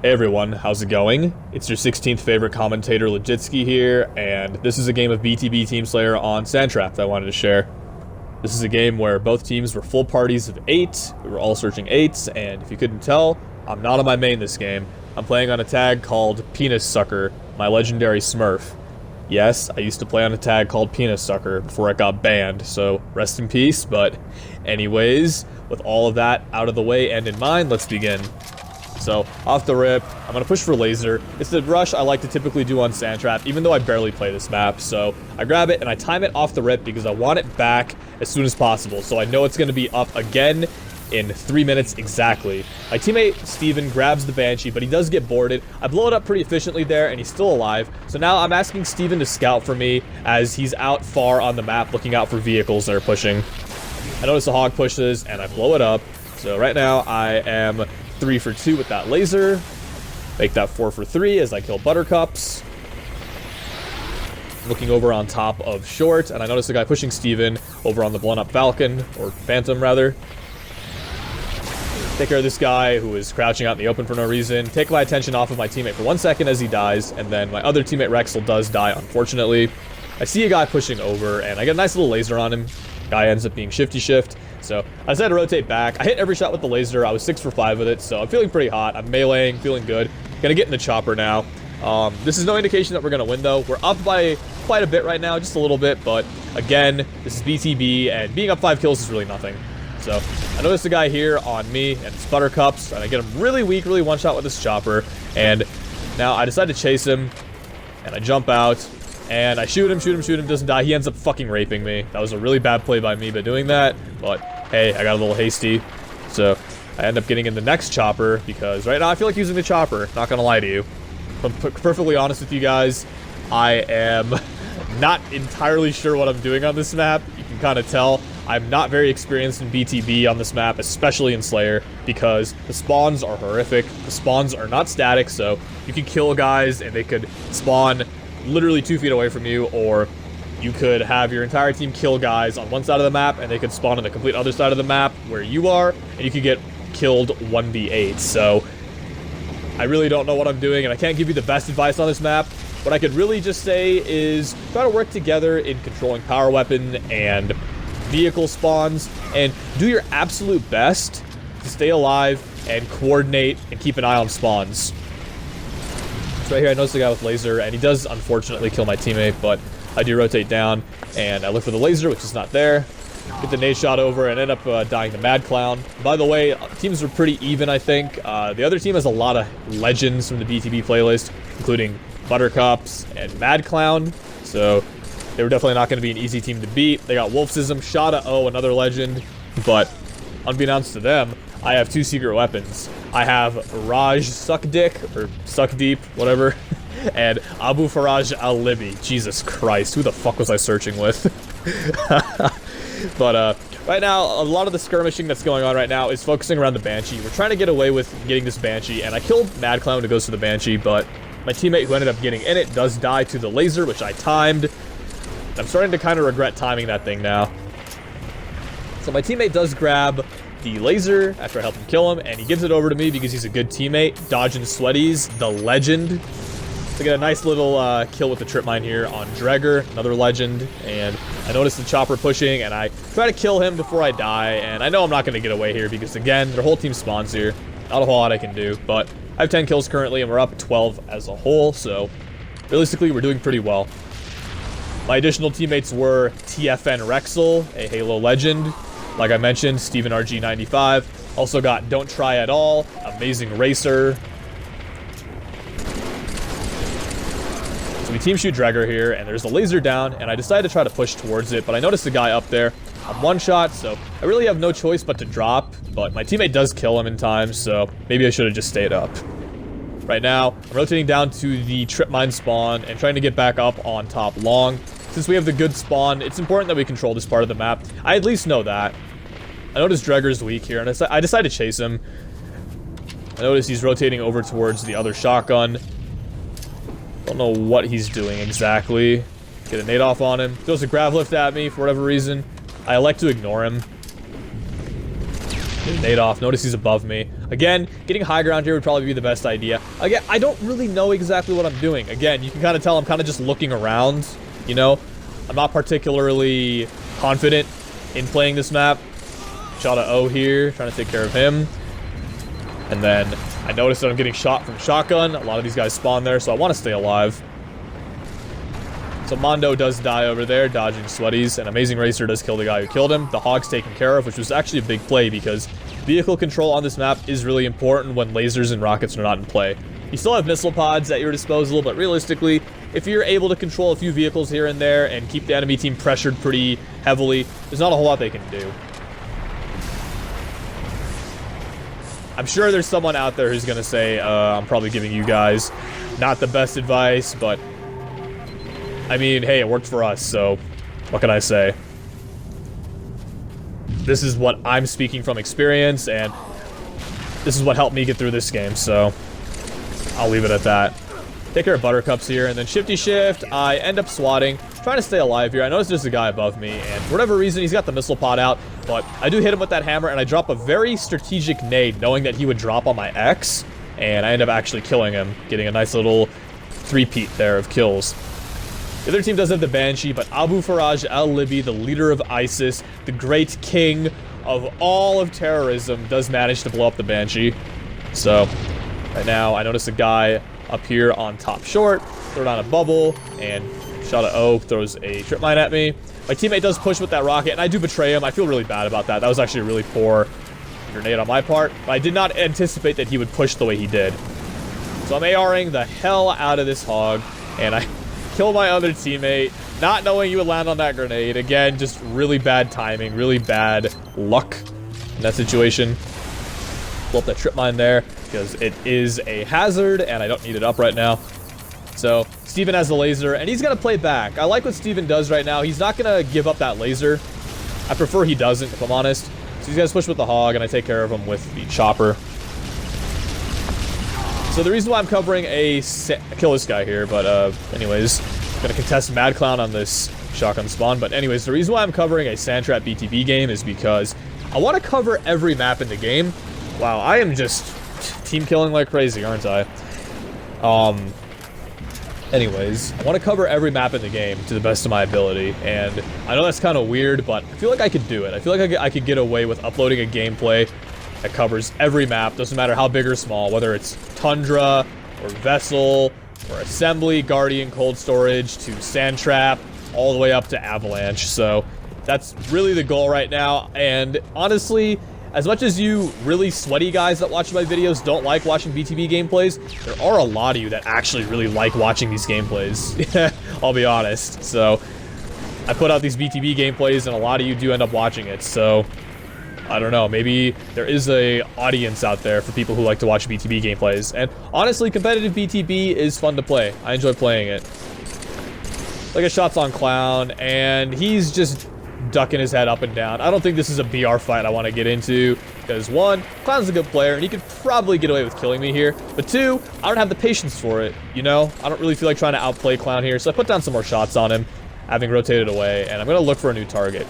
Hey everyone, how's it going? It's your 16th favorite commentator Legitsky here, and this is a game of BTB Team Slayer on Sandtrap that I wanted to share. This is a game where both teams were full parties of 8, we were all searching 8s, and if you couldn't tell, I'm not on my main this game. I'm playing on a tag called Penis Sucker, my legendary Smurf. Yes, I used to play on a tag called Penis Sucker before it got banned, so rest in peace, but anyways, with all of that out of the way and in mind, let's begin. So, off the rip, I'm going to push for laser. It's the rush I like to typically do on Sandtrap, even though I barely play this map. So, I grab it and I time it off the rip because I want it back as soon as possible. So I know it's going to be up again in 3 minutes exactly. My teammate, Steven, grabs the Banshee, but he does get boarded. I blow it up pretty efficiently there, and he's still alive. So now I'm asking Steven to scout for me as he's out far on the map looking out for vehicles that are pushing. I notice the hog pushes, and I blow it up. So right now I am 3 for 2 with that laser. Make that 4 for 3 as I kill Buttercups. Looking over on top of Short, and I notice the guy pushing Steven over on the blown up Falcon, or Phantom rather. Take care of this guy who is crouching out in the open for no reason. Take my attention off of my teammate for 1 second as he dies, and then my other teammate REXEL does die, unfortunately. I see a guy pushing over, and I get a nice little laser on him. Guy ends up being Shifty Shift. So I decided to rotate back. I hit every shot with the laser. I was 6 for 5 with it, so I'm feeling pretty hot. I'm meleeing, feeling good. Gonna get in the chopper now. This is no indication that we're gonna win though. We're up by quite a bit right now, just a little bit, but again, this is BTB, and being up 5 kills is really nothing. So I noticed a guy here on me, and it's Buttercups, and I get him really weak, really one-shot with this chopper, and now I decide to chase him, and I jump out, and I shoot him, doesn't die. He ends up fucking raping me. That was a really bad play by me by doing that, but hey, I got a little hasty. So I end up getting in the next chopper because right now I feel like using the chopper, not gonna lie to you. If I'm perfectly honest with you guys, I am not entirely sure what I'm doing on this map. You can kind of tell. I'm not very experienced in BTB on this map, especially in Slayer, because the spawns are horrific. The spawns are not static, so you can kill guys and they could spawn literally 2 feet away from you, or you could have your entire team kill guys on one side of the map and they could spawn on the complete other side of the map where you are, and you could get killed 1v8. So I really don't know what I'm doing, and I can't give you the best advice on this map. What I could really just say is try to work together in controlling power weapon and vehicle spawns, and do your absolute best to stay alive and coordinate and keep an eye on spawns. So right here I notice the guy with laser, and he does unfortunately kill my teammate, but I do rotate down and I look for the laser, which is not there. Get the nade shot over and end up dying to Mad Clown. By the way, teams are pretty even, I think. The other team has a lot of legends from the BTB playlist, including Buttercups and Mad Clown, so they were definitely not going to be an easy team to beat. They got WolfcizM, Shotta, another legend, but unbeknownst to them, I have 2 secret weapons. I have Suckdick, or Suckdeep, whatever, and AbuFarajAlLibbi. Jesus Christ, who the fuck was I searching with? But, right now, a lot of the skirmishing that's going on right now is focusing around the Banshee. We're trying to get away with getting this Banshee, and I killed Mad Clown who goes to the Banshee, but my teammate who ended up getting in it does die to the laser, which I timed. I'm starting to kind of regret timing that thing now. So my teammate does grab the laser after I help him kill him, and he gives it over to me because he's a good teammate. Dodging Sweaties, the legend. So I get a nice little kill with the trip mine here on Dreger, another legend, and I notice the chopper pushing, and I try to kill him before I die, and I know I'm not going to get away here because, again, their whole team spawns here. Not a whole lot I can do, but I have 10 kills currently, and we're up 12 as a whole, so realistically, we're doing pretty well. My additional teammates were TFN REXEL, a Halo legend. Like I mentioned, Steven RG95. Also got Don't Try At All, Amazing Racer. So we team shoot Dreger here, and there's a laser down, and I decided to try to push towards it, but I noticed the guy up there. I'm one shot, so I really have no choice but to drop, but my teammate does kill him in time, so maybe I should have just stayed up. Right now, I'm rotating down to the trip mine spawn and trying to get back up on top long. Since we have the good spawn, it's important that we control this part of the map. I at least know that. I notice Dreger's weak here, and I decide to chase him. I notice he's rotating over towards the other shotgun. Don't know what he's doing exactly. Get a nade off on him. Throws a grav lift at me for whatever reason. I elect to ignore him. Nade off. Notice he's above me. Again, getting high ground here would probably be the best idea. Again, I don't really know exactly what I'm doing. Again, you can kind of tell I'm kind of just looking around, you know? I'm not particularly confident in playing this map. Shotta O here, trying to take care of him. And then I noticed that I'm getting shot from shotgun. A lot of these guys spawn there, so I want to stay alive. So Mondo does die over there, dodging Sweaties, and Amazing Racer does kill the guy who killed him. The Hog's taken care of, which was actually a big play because vehicle control on this map is really important when lasers and rockets are not in play. You still have missile pods at your disposal, but realistically, if you're able to control a few vehicles here and there and keep the enemy team pressured pretty heavily, there's not a whole lot they can do. I'm sure there's someone out there who's gonna say, I'm probably giving you guys not the best advice, but I mean, hey, it worked for us, so what can I say? This is what I'm speaking from experience, and this is what helped me get through this game, so I'll leave it at that. Take care of Buttercups here, and then Shifty Shift, I end up swatting, trying to stay alive here. I notice there's a guy above me, and for whatever reason, he's got the missile pod out, but I do hit him with that hammer, and I drop a very strategic nade, knowing that he would drop on my X, and I end up actually killing him, getting a nice little three-peat there of kills. The other team does have the Banshee, but AbuFarajAlLibbi, the leader of ISIS, the great king of all of terrorism, does manage to blow up the Banshee. So, right now, I notice a guy up here on top short, throw down a bubble, and Shotta O throws a trip mine at me. My teammate does push with that rocket, and I do betray him. I feel really bad about that. That was actually a really poor grenade on my part, but I did not anticipate that he would push the way he did. So I'm ARing the hell out of this hog, and I kill my other teammate, not knowing you would land on that grenade. Again, just really bad timing, really bad luck in that situation. Blow up that trip mine there, because it is a hazard, and I don't need it up right now. So, Steven has the laser, and he's going to play back. I like what Steven does right now. He's not going to give up that laser. I prefer he doesn't, if I'm honest. So he's going to push with the hog, and I take care of him with the chopper. So the reason why I'm covering I kill this guy here, but anyways, I'm going to contest Mad Clown on this shotgun spawn. But anyways, the reason why I'm covering a Sandtrap BTB game is because I want to cover every map in the game. Wow, I am just team killing like crazy, aren't I? Anyways, I want to cover every map in the game to the best of my ability, and I know that's kind of weird, but I feel like I could do it. I feel like I could get away with uploading a gameplay that covers every map, doesn't matter how big or small, whether it's Tundra, or Vessel, or Assembly, Guardian, Cold Storage, to Sandtrap, all the way up to Avalanche. So that's really the goal right now, and honestly, as much as you really sweaty guys that watch my videos don't like watching BTB gameplays, there are a lot of you that actually really like watching these gameplays. I'll be honest. So, I put out these BTB gameplays and a lot of you do end up watching it. So, I don't know. Maybe there is a audience out there for people who like to watch BTB gameplays. And honestly, competitive BTB is fun to play. I enjoy playing it. Like a shots on KLOWN, and he's just ducking his head up and down. I don't think this is a BR fight I want to get into, because one, KLOWN's a good player, and he could probably get away with killing me here, but two, I don't have the patience for it, you know? I don't really feel like trying to outplay KLOWN here, so I put down some more shots on him, having rotated away, and I'm going to look for a new target.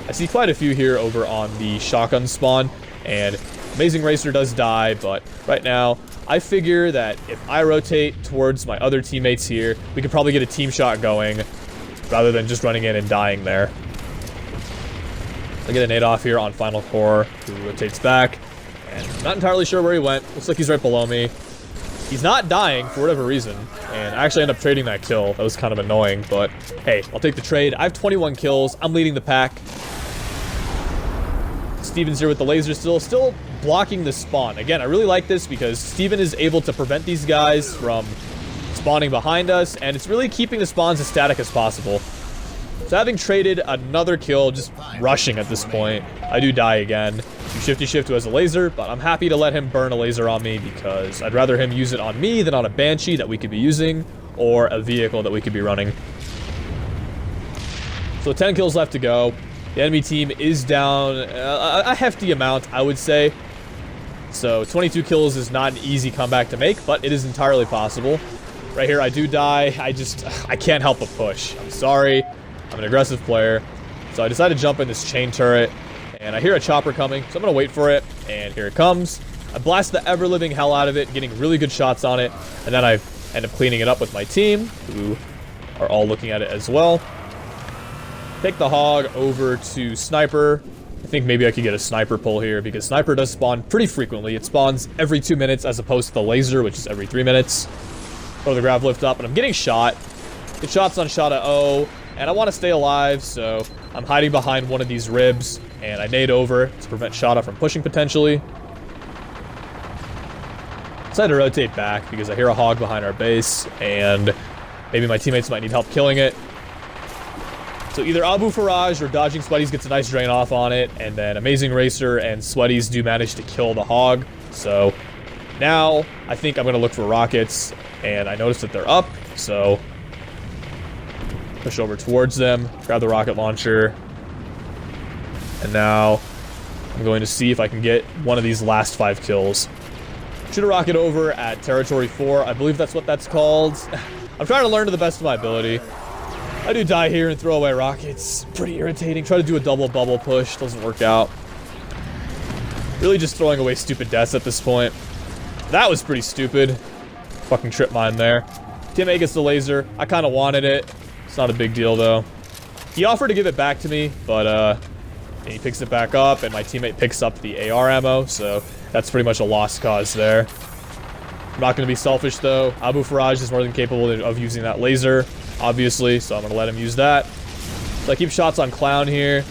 I see quite a few here over on the shotgun spawn, and Amazing Racer does die, but right now, I figure that if I rotate towards my other teammates here, we could probably get a team shot going, rather than just running in and dying there. I get a nade off here on Final Core, who rotates back, and not entirely sure where he went. Looks like he's right below me. He's not dying for whatever reason, and I actually end up trading that kill. That was kind of annoying, but hey, I'll take the trade. I have 21 kills. I'm leading the pack. Steven's here with the laser still blocking the spawn. Again, I really like this because Steven is able to prevent these guys from spawning behind us, and it's really keeping the spawns as static as possible. So having traded another kill, just rushing at this point, I do die again to Shifty Shift, who has a laser, but I'm happy to let him burn a laser on me because I'd rather him use it on me than on a Banshee that we could be using, or a vehicle that we could be running. So 10 kills left to go. The enemy team is down a hefty amount, I would say. So 22 kills is not an easy comeback to make, but it is entirely possible. Right here, I do die. I can't help but push. I'm sorry. I'm an aggressive player, so I decided to jump in this chain turret, And I hear a chopper coming, so I'm gonna wait for it, and here it comes. I blast the ever-living hell out of it, getting really good shots on it, and then I end up cleaning it up with my team, who are all looking at it as well. Take the hog over to sniper. I think maybe I could get a sniper pull here, because sniper does spawn pretty frequently. It spawns every 2 minutes as opposed to the laser, which is every 3 minutes. Throw the grab lift up, and I'm getting shot. Get shots on Shotta O, and I want to stay alive, so I'm hiding behind one of these ribs, and I nade over to prevent Shotta from pushing potentially. Decided to rotate back because I hear a hog behind our base, and maybe my teammates might need help killing it. So either AbuFaraj or dodging Sweaties gets a nice drain off on it, and then Amazing Racer and Sweaties do manage to kill the hog. So now I think I'm going to look for rockets, and I notice that they're up, so push over towards them, grab the rocket launcher, and now I'm going to see if I can get one of these last 5 kills. Shoot a rocket over at territory 4. I believe that's what that's called. I'm trying to learn to the best of my ability. I do die here and throw away rockets. Pretty irritating. Try to do a double bubble push. Doesn't work out. Really just throwing away stupid deaths at this point. That was pretty stupid. Fucking trip mine there. Teammate gets the laser. I kind of wanted it. It's not a big deal, though. He offered to give it back to me, but he picks it back up, and my teammate picks up the AR ammo, so that's pretty much a lost cause there. I'm not going to be selfish, though. AbuFaraj is more than capable of using that laser, obviously, so I'm going to let him use that. So I keep shots on KLOWN here.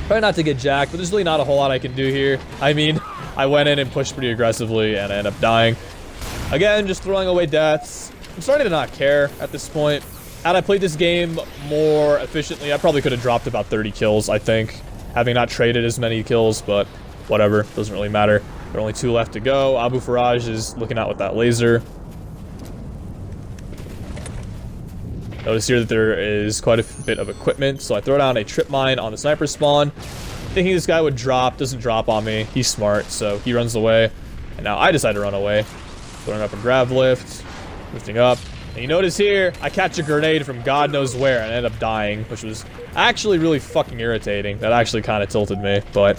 Try not to get jacked, but there's really not a whole lot I can do here. I mean, I went in and pushed pretty aggressively, and I end up dying. Again, just throwing away deaths. I'm starting to not care at this point. Had I played this game more efficiently, I probably could have dropped about 30 kills, I think. Having not traded as many kills, but whatever. Doesn't really matter. There are only 2 left to go. AbuFaraj is looking out with that laser. Notice here that there is quite a bit of equipment, so I throw down a trip mine on the sniper spawn. Thinking this guy would drop. Doesn't drop on me. He's smart, so he runs away. And now I decide to run away. Throwing up a grab lift. Lifting up. And you notice here, I catch a grenade from God knows where and end up dying, which was actually really fucking irritating. That actually kind of tilted me, but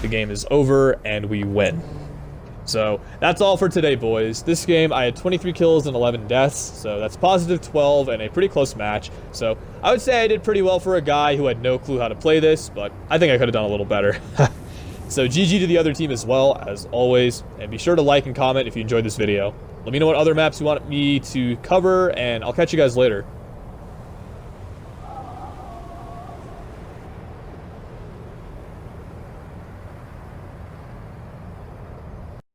the game is over and we win. So that's all for today, boys. This game, I had 23 kills and 11 deaths, so that's positive 12 and a pretty close match. So I would say I did pretty well for a guy who had no clue how to play this, but I think I could have done a little better. So GG to the other team as well, as always, and be sure to like and comment if you enjoyed this video. Let me know what other maps you want me to cover, and I'll catch you guys later.